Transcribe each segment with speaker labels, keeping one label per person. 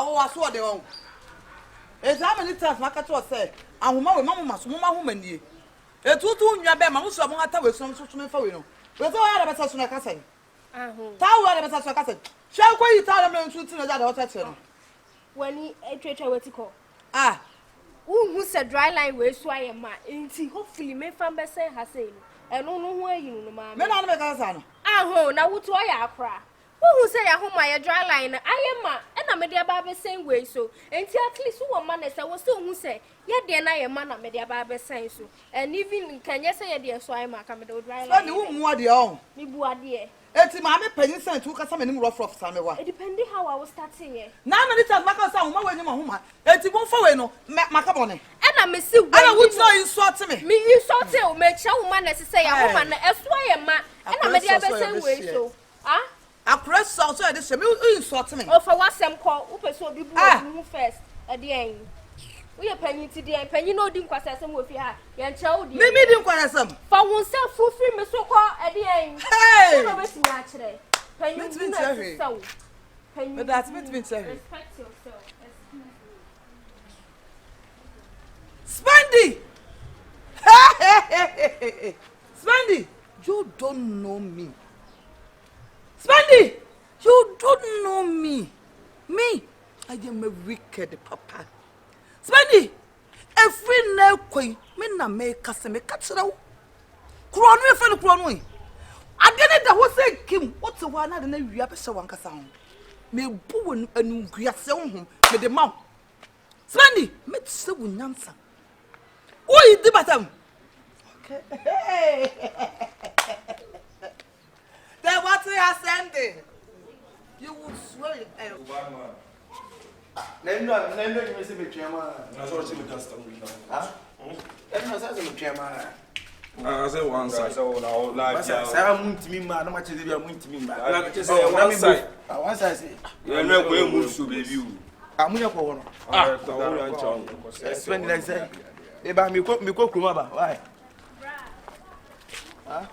Speaker 1: was what they want. It's how many times my cat was said, and woman, mamma, woman, ye. A 2 your bed, Mamma, I with some social for you. But all of us are cousin. Tower of us are cousin. Shall we tell them to that hotel?
Speaker 2: When he ate a vertical.
Speaker 1: Ah,
Speaker 2: who said dry line where so I am, and hopefully may find by saying her saying, and no where you know, mamma. Men are the cousin. Ah, now what do I cry? Who say I home my dry line? I am, and I'm a dear Baba same way so. And at least one man as I was so who say, yet then I am man, I'm a dear Baba saying so. And even can you say, dear, so I'm a come to dry line?
Speaker 1: What do you own?
Speaker 2: Me boy, dear.
Speaker 1: It's my penny sent to some rough off some.
Speaker 2: It depending how I was starting it.
Speaker 1: Now, many times, my cousin, my woman, it's won't follow no, Macabone. And
Speaker 2: I may see,
Speaker 1: I would not insult me.
Speaker 2: Me, you saw tell, make sure man as say a woman, as why a man, and I'm a dear same way so. Ah?
Speaker 1: I press also at the same insult me.
Speaker 2: Oh, for what some call, Upa so be born first at the end. We are penny today, and penny no didn't quite some with ya, young child.
Speaker 1: Maybe didn't quite some.
Speaker 2: For oneself, full free, Miss so called at the end.
Speaker 1: Hey!
Speaker 2: Naturally. Penny, so.
Speaker 1: But that's meant to be
Speaker 2: Respect yourself.
Speaker 1: Speedy! Speedy! You don't know me. Speedy! You don't know me. Me, I am a wicked papa. Speedy! Every now queen, men na make us a catch out. Crown me for the crown. I didn't know what say Kim. What's the one I don't know you have a show on Cassan. Me boo and Griason with the mouth. Speedy, met so nonsense. What is the bottom? Okay. Then what we are sending? You would swear it.
Speaker 3: Then you see me, Chairman. I saw you custom. Huh? That's not a chairman. I said one side. So now, like, I'm to me, man. How much is it? I'm to me, man. Like, just one side. One side, say. You're not going to move to the view. I'm here for one. Ah, spend like say. They buy me cook, Kumaba. Why? Huh?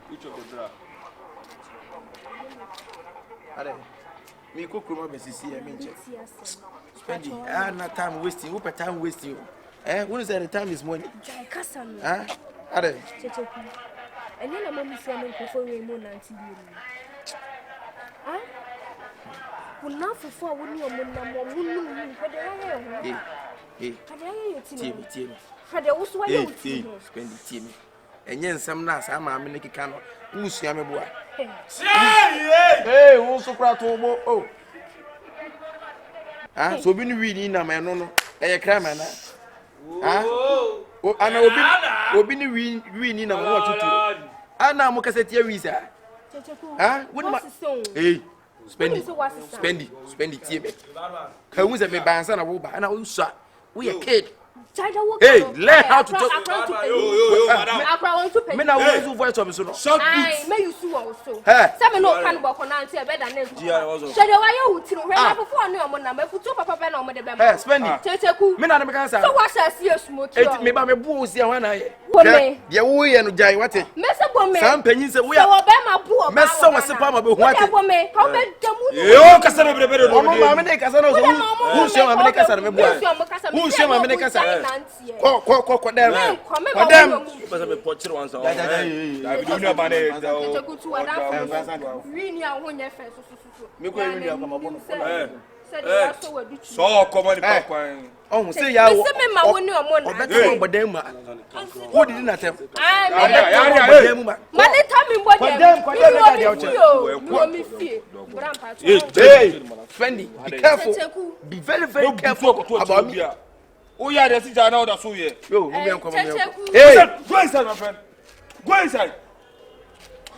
Speaker 3: Which of the draft? Me cook Kumaba, see, I mean, spending. Ah, not time wasting. Whoop a time wasting. Eh, when is the time is money? Huh? Are they?
Speaker 2: And then I'm only saying before we moon and TV. Huh? Well, now for 4 wouldn't you moon, but I
Speaker 3: Team.
Speaker 2: had also why
Speaker 3: Spend the team. And then some nights I'm a minute canoe. Who's Yammy boy? Hey, also cry to oh. Ah, so been reading a man, no, a crime, ah, oh, and I will be reading a watch to. And now, Mocasset, Visa. Ah, what am I? Hey, spend it, team. Come with me, Bansan, a woman, and I will shot. We are kid. Hey, learn how to talk. Men are always who voice of me, so
Speaker 2: I may you sue also. Some no can walk on answer better than this. Shadow, I owe to run before no number for 2 papa and on the
Speaker 3: spend it. Men are the cancer.
Speaker 2: So what's a serious smoke?
Speaker 3: It may be a booze, when I.
Speaker 2: Yeah,
Speaker 3: we and Jay, what it?
Speaker 2: Mr.
Speaker 3: Some pennies we are
Speaker 2: Obama poor.
Speaker 3: Messa was a palm about what?
Speaker 2: How about
Speaker 3: you, Cassandra, who's your American? Who's your American? What them? But I'm a poacher once. I don't know about it. So, come on, oh, say, I will but them. Who didn't attempt?
Speaker 2: Money coming, but
Speaker 3: hey, Fendi, be careful. Be very, very careful about me. Oh, yeah, that's it. I know that's who you are. Hey, go inside, my friend. Go inside.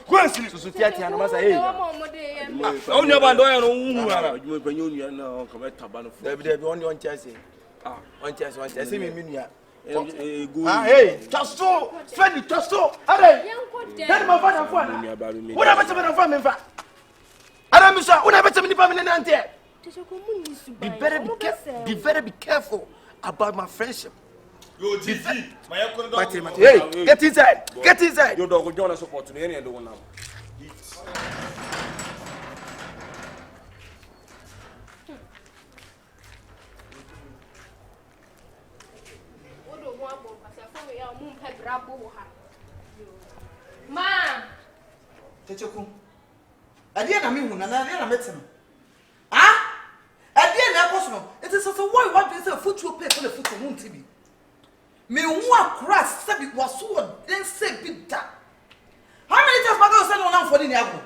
Speaker 3: Go inside. So, Tiati, and Massa, hey. Oh, no, but don't you when you know, come at Tabano. There be only one chance. Ah, one chance. See me, hey, just so, Fendi, just so. Hey, tell my father for whatever to my family. I don't miss out. Whatever to my family. Be very careful about my friendship. Hey, get inside. Your dog will join us support to any and the one now.
Speaker 2: rabo ha. Ma.
Speaker 1: Kyekyeku. Ade na me hu na na meteno. Ah? Ade na akoso. It is so why what you say foot to pay for the foot to won tibi. Me hu akra sabi waso den say bi da. How many times Maga say no na for ni agro?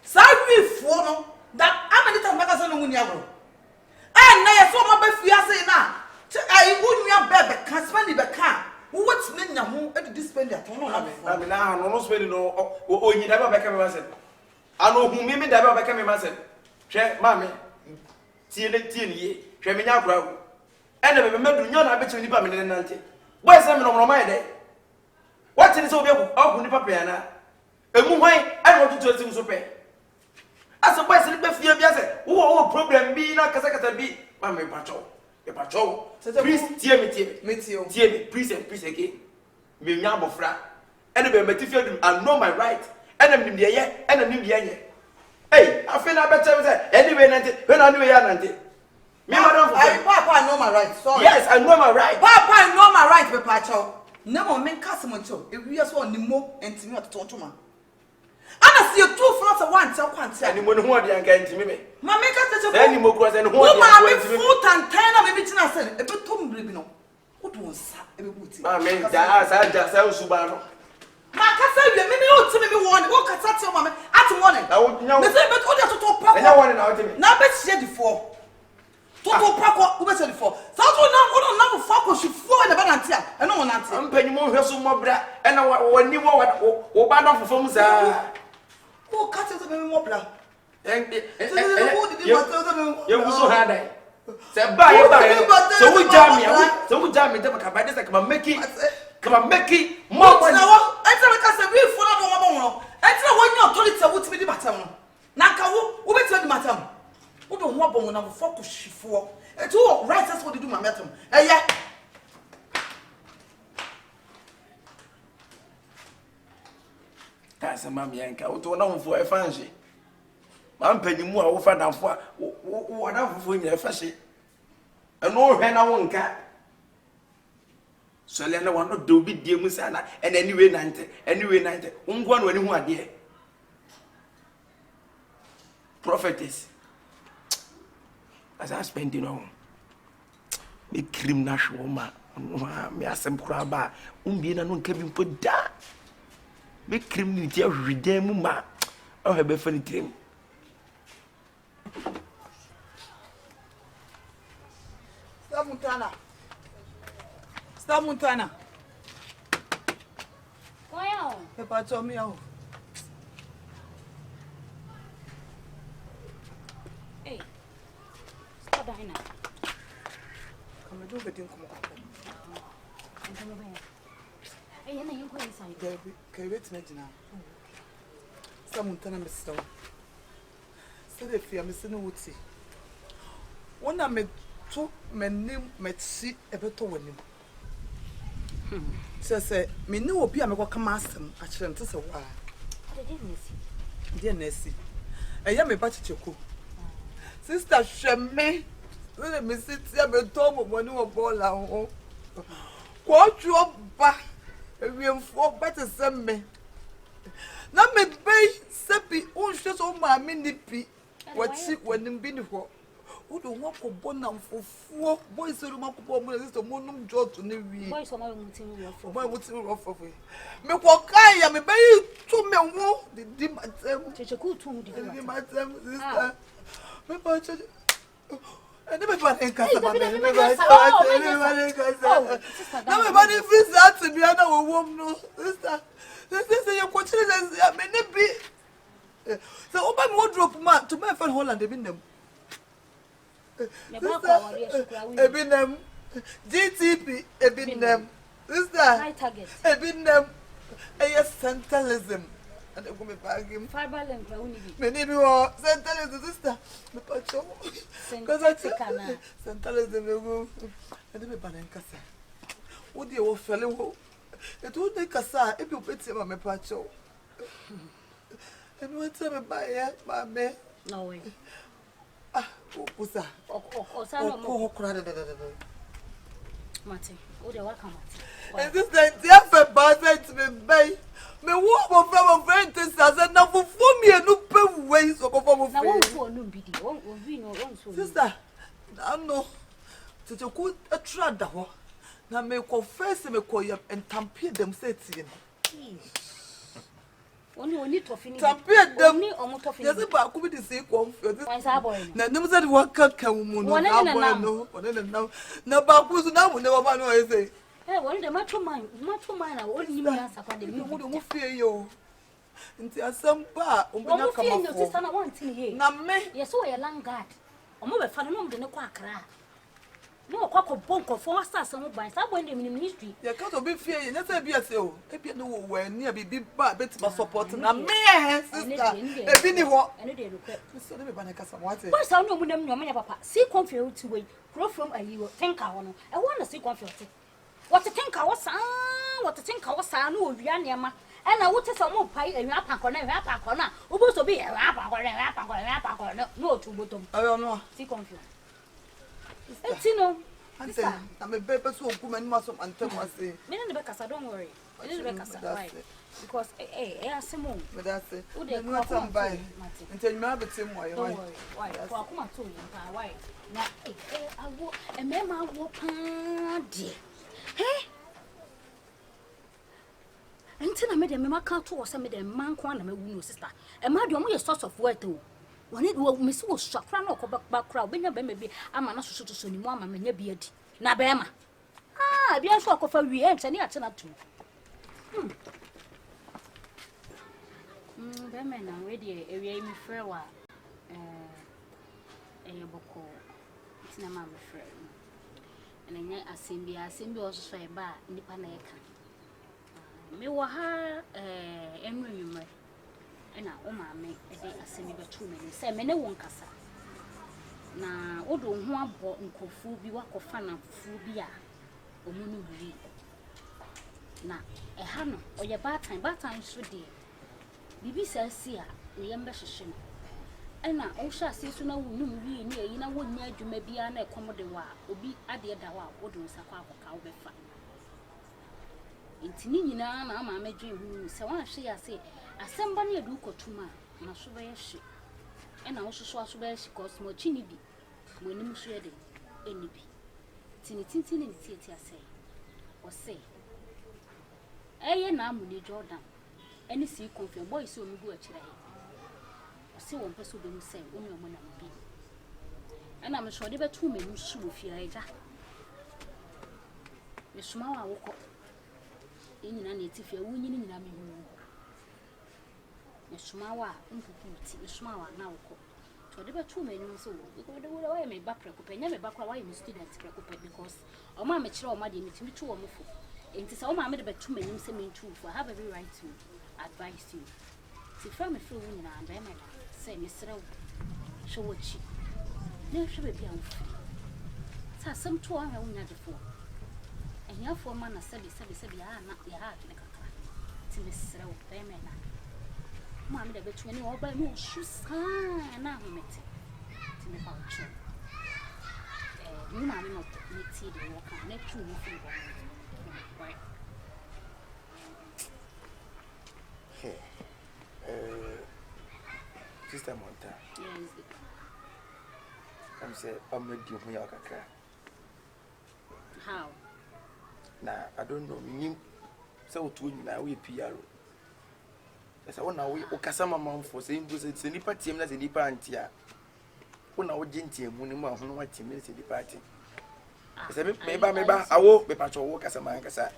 Speaker 1: Sabi fo no that how many times Maga say no ni agro? Na ye so ma ba fiase na. I wouldn't bebe can spend the can. What's mean na ho e dis spend at no na me.
Speaker 3: I mean no spend no o yin da ba ka me ma say. Ano hu mi da ba ka me ma say. Hwe ma me tie ni ye. Hwe me nya akura wo. E na be medu nya na be che ni ba me ne nante. Boy say me no ma ye de. What is so be agu ni papa ya na. Emu hwan e no tutu esi so pe. Asa boy say be fie bia say wo problem bi na kasa bi ma me pacho. Please, tear me, please again. Me nyabofra. And be metifia I know my right. And I'm here, and I'm here. Hey, I feel better say anyway, when I know you are me Papa, I know my right. Sorry. Yes, I know my right.
Speaker 1: Papa, I know my right, Papacho. No men casimoncho. If we are so anymore and to me at Tontuma. I see you 2 francs at once. I can't say
Speaker 3: anyone who are the to me.
Speaker 1: Mamma,
Speaker 3: any more cross and who
Speaker 1: are foot and 10 of maybe I said a bit tom bribino. What was every booty? I mean, I just sell Subano. Macassa, you maybe ought to me one, walk at that moment at morning. I would know, but what you to talk and I want out of me. Now, bet she before. Toto Paco, who was it for? So, no, focus you for the Banantia, and no one answer. I'm paying more her more bread, and I want you what bad off from who cut it to more blood? And you so hard. Say bye. So we jam me, come on, make it more money. I tell us a real full of one. I tell when you're told it's a wood to be the matter. Naka, who will tell the matter? Who don't want one of focus she for? And 2 right, that's what you do, my madam. Eh, yeah. That's a mammy and cow to know for a fancy. I'm paying more over than for whatever for your fancy. And no hen I won't cat. So Lena want not do be dear Musana and anyway 90, one when you are dear. Prophetess. As I spend it on me criminal woman, me as some crabba, being a non cabin put that. Me criminality of redeem ma, or have a funny dream. Stop Montana.
Speaker 2: Wow.
Speaker 1: The part of me out.
Speaker 2: Hey. Stop Daina.
Speaker 1: Come and do the thing. Come on.
Speaker 2: Hey, you know inside.
Speaker 1: Can you wait now? Stop Montana, Mr. Stay there, fear, Mr. Woodsy. One I met two men name met see a better winning. Say, me no be a me come master. I shouldn't say why. Dear Nessie, I am a Kyekyeku. Sister Shemme, let me sit here and talk of one of ball. Quote you back, we have 4 better send me. Now me bay, Seppi, who shows all my minipi. What she when in been for. Who don't want for bonum for 4 boys so remarkable is the monum job to Navy. Boys are my rough of it. Me walk I am a bay 2 men who did dim at them.
Speaker 2: Kyekyeku too, did
Speaker 1: sister. Everybody feels that to be another woman, no sister. This is your question. I may be. So, open wardrobe man to my friend Holland, they've been them. They've been them. GTP, they've been them. Sister, they've been them. Yes, centralism. And I'm going to bag him.
Speaker 2: Fiber and Brownie.
Speaker 1: Many more centralism, sister. Because I take centralism. And the banana cassa. What do you fellow? It would make a sigh if you put him on my pacho. And what's up by my no way. Ah, what's that? Oh, Martin, oh, they're welcome. And this is a basket to me, babe. Me walk from a friend to say, now for me, and no pay ways of a sister. I know. To a good a trad. Now me confess me call you and tampere them setting.
Speaker 2: Only to finish.
Speaker 1: Tampere them.
Speaker 2: Yes,
Speaker 1: about could be the same Confion. Now, never said one cut come one now. No, but who's now never know I say.
Speaker 2: Hey, one the much mine, I only answer for the
Speaker 1: you fear you. Until some bar,
Speaker 2: come sister, I want in here.
Speaker 1: Now, me,
Speaker 2: yes, so a long guard. Or more fun than a quack. No, cock of bonk for stars some by someone in the ministry. You can't be fear, let's be a so. If you know where near be big bar, bet my support. Now, me, sister, a binny walk. And it didn't look. So let me buy a cast of water. What's our no woman, your papa? See Confion to wait. Grow from a year, think I want to see Confion. What to think I was, what to think I was, I know, Vianama. And I would take some more pie and rap on a rap on a who was to be a rap on no to bottom. I don't know. See Confion. It's no. I'm a paper so woman must and tell us. Because don't worry. Because I some more. But that's it. Would they not some by until you have a team? Why? Why? Now, I walk a memo walk. Hey? Until I made a memo count or some of them man quan and my sister. And my dear, a source of word too. When it will miss was shot, run or back crowd, when your baby, I'm not so to soon, mamma, and your beard. Nabema. Ah, be a shock of a re and I turn up to. Bemen, I'm ready, a real frail. A boko. It's not my friend. And then I seem also say bar in the Panaka. Me wa ha enwume na o ma me e dey asemi betu me say me ne won kasa na odo ho abo nkofu bi wakofa na fu bi a omunu wi na e ha no oye batan so de bibi sasi a ne yembe hyehye no ena o hwa ase so na wonum wi ni eyi na wonnya adwuma bia na ekomode wa obi ade da wa odo nsakwa akoka wo befa intini nyina na ama medwe hu se wan hwe ya se asemba na edu kotuma na so be hye ena wo so be hye cosmo chini bi mo anim so yede eni bi tini ni tieti ase o se eye na amuni Jordan eni si Confion boy si omugu akira o se won peso be mu se oni omo na bi ena me so de betu menu su wo fi aja me suma wa wo ko nyina na etifia wunyini nyina me hu esuma nkukuti esuma wa na woko to de betu menu so wo de wo wa me ba preko penya me ba kwa wa me student preko pe because o ma me kire o ma de mitimi tu o mofo enti se o ma me de betu menu se me tu for have every right to advise you ti from me feel nyina and I me say me sere wo so wo chi na hwe be bia wo fi sa sam to an ha wo nya defo enya fo ma na sabi ya na ya ha kile kakra ti mesra wo pe me na ma me da betu ni wo ba mi shu sa na humete ti me pa wo chu ni ma me no ni ti de wo kan na tu wo fi wo right
Speaker 4: Sister Monta.
Speaker 2: Yes.
Speaker 4: I'm say I'm ready to me kakra.
Speaker 2: How?
Speaker 4: Nah, I don't know. Me so to na we PR. Esa wona we okasa mama for say ndo say nipa tiem na say nipa antia. Wona wo gentiem mu ni mu ahono wa tiem na say nipa ati. Esa me ba awo be pacho wo kasa man kasa.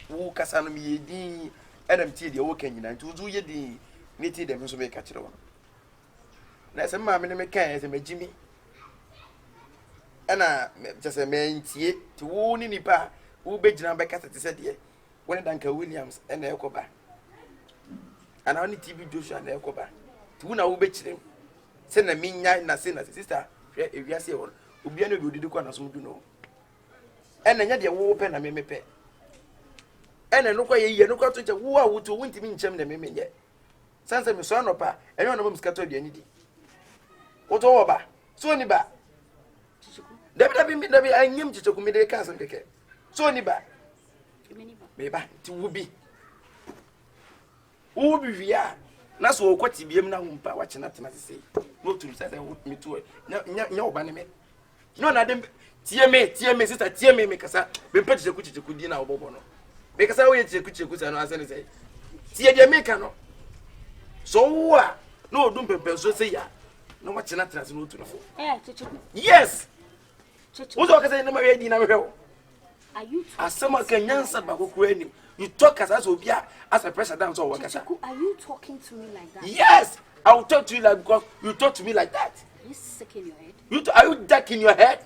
Speaker 4: Wo kasa no me yedi adam tie de wo kanyina nti uzu yedi ni tie dem so be ka kire wo. Na esa ma me ne me kan esa magimi. Ana just a man tie to wo ni nipa wo be gina be kasa te se de when Danka Williams and Ekoba. And only TV Joshua and Ekoba. To na wo be kire send na minya na say na sister if you say one obi na bi odi ko na so du no. And nya de wo pe na me pe. And no kwa ye no kwa to che wo a wo to wontimi nchem na me nye. Sanse me so anopa enyo na mo mskato de ani di. Wo to wo ba so ni ba Dabi anyim chichoku mi de kansa keke. So ni ba. Beba, ti wubi. Wubi via. Na so kwati biem na humpa wa chena tena sei. No to say me to. Nya obane me. No na dem tie me sister tie me kasa. Be mpati cheku di na obobo no. Be kasa wo ye cheku sa no ase ne sei. Tie de me ka no. So wo a no odum pempe so sei ya. No wa chena tena no to no fo.
Speaker 2: Cheku.
Speaker 4: Yes. Cheku. Wo so kasa na ma we di na me hwe.
Speaker 2: Are you
Speaker 4: asema kenyansa bakokura ni you talk as obia as a pressure down so wakasa.
Speaker 2: Are you talking to me like that?
Speaker 4: Yes, I will talk to you like because you talk to me like that.
Speaker 2: Are you sick in your head?
Speaker 4: Are you dark in your head?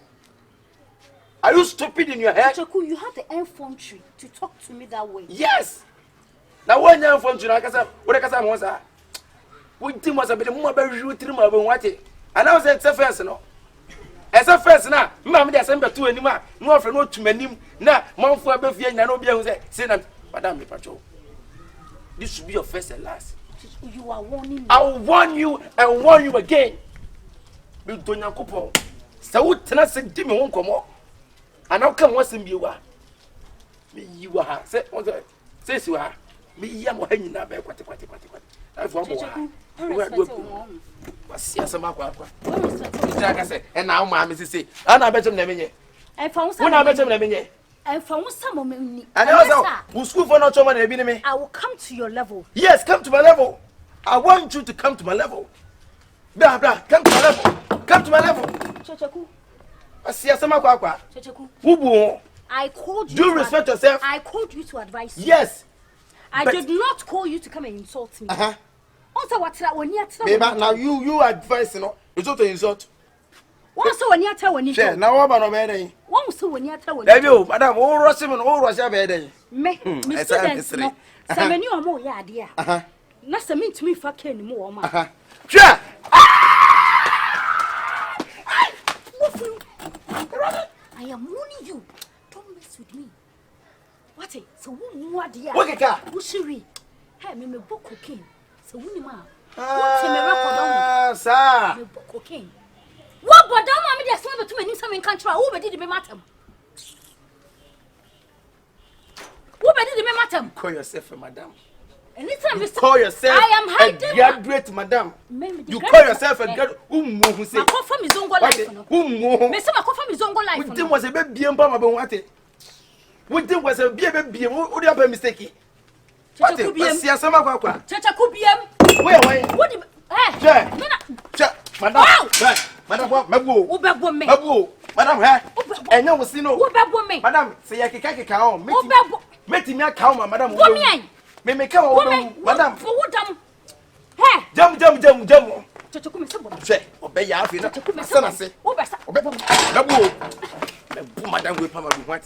Speaker 4: Are you stupid in your head?
Speaker 2: Kyekyeku, you have the infantry to talk to me that way.
Speaker 4: Yes. Now when you infantry na kasa, what kasa mo sa? We think was a bit more about you three more than what it. And I was at the first no. As a first now, Mamma December 2 anymore, no for no to many. Now, Mom for a buffet, no be able to say, Madame the Patrol. This should be your first and last.
Speaker 2: You are warning me.
Speaker 4: I will warn you and warn you again. You don't know, couple. So, tell us, Timmy won't come up. And I'll come once in you are. Me, you are, says you are. Me, I'm hanging up. That's one more. Yes, I'm a and now, Mammy say, and I bet him never yet.
Speaker 2: I found
Speaker 4: when I bet him never yet.
Speaker 2: I found some moment.
Speaker 4: And also, who school for not so many me.
Speaker 2: I will come to your level.
Speaker 4: Yes, come to my level. I want you to come to my level. Blah, come to my level. Come to my level.
Speaker 2: Kyekyeku.
Speaker 4: I see some aqua.
Speaker 2: Kyekyeku.
Speaker 4: Who
Speaker 2: I called you.
Speaker 4: Do you respect yourself?
Speaker 2: I called you to advise you.
Speaker 4: Yes.
Speaker 2: I did not call you to come and insult me. Also, what's that when you tell
Speaker 4: me? Now you advise, you know, it's not an insult.
Speaker 2: Also, when you tell when you
Speaker 4: say, now what about a
Speaker 2: once when you tell
Speaker 4: you, Madame, all Russian and all Russia bed.
Speaker 2: Me, Mr. No, some new more, yeah, dear. Nothing mean to me for Kenny more.
Speaker 4: Sure.
Speaker 2: I am warning you. Don't mess with me. What it? So what dear?
Speaker 4: What
Speaker 2: Shiri? Hey, me book cocaine. So when ma.
Speaker 4: What's
Speaker 2: in the record?
Speaker 4: Sir.
Speaker 2: Me book cocaine. What but don't want me to say to me some in country. Who did me matter? Who did me matter?
Speaker 4: Call yourself a madam.
Speaker 2: Anytime you
Speaker 4: call yourself
Speaker 2: I am hiding
Speaker 4: a graduate madam. You call yourself a graduate. Who say?
Speaker 2: My coffee is on go life.
Speaker 4: Who?
Speaker 2: Me say my coffee is on go life.
Speaker 4: What was a baby and Bama Bonate? What was a baby? What do you mistake? What is your summer?
Speaker 2: Kyekyeku biem.
Speaker 4: Where?
Speaker 2: What the
Speaker 4: Madam, Madam, Mabu,
Speaker 2: me.
Speaker 4: Mabu, Madam, and no, see no,
Speaker 2: me.
Speaker 4: Madam, say Kyekyeku count, meeting me a count, Madam, me make come, Madam,
Speaker 2: hey,
Speaker 4: jump,
Speaker 2: Kyekyeku me somebody.
Speaker 4: say, obey your son, I say, Mabu, Madam, we Pama, what?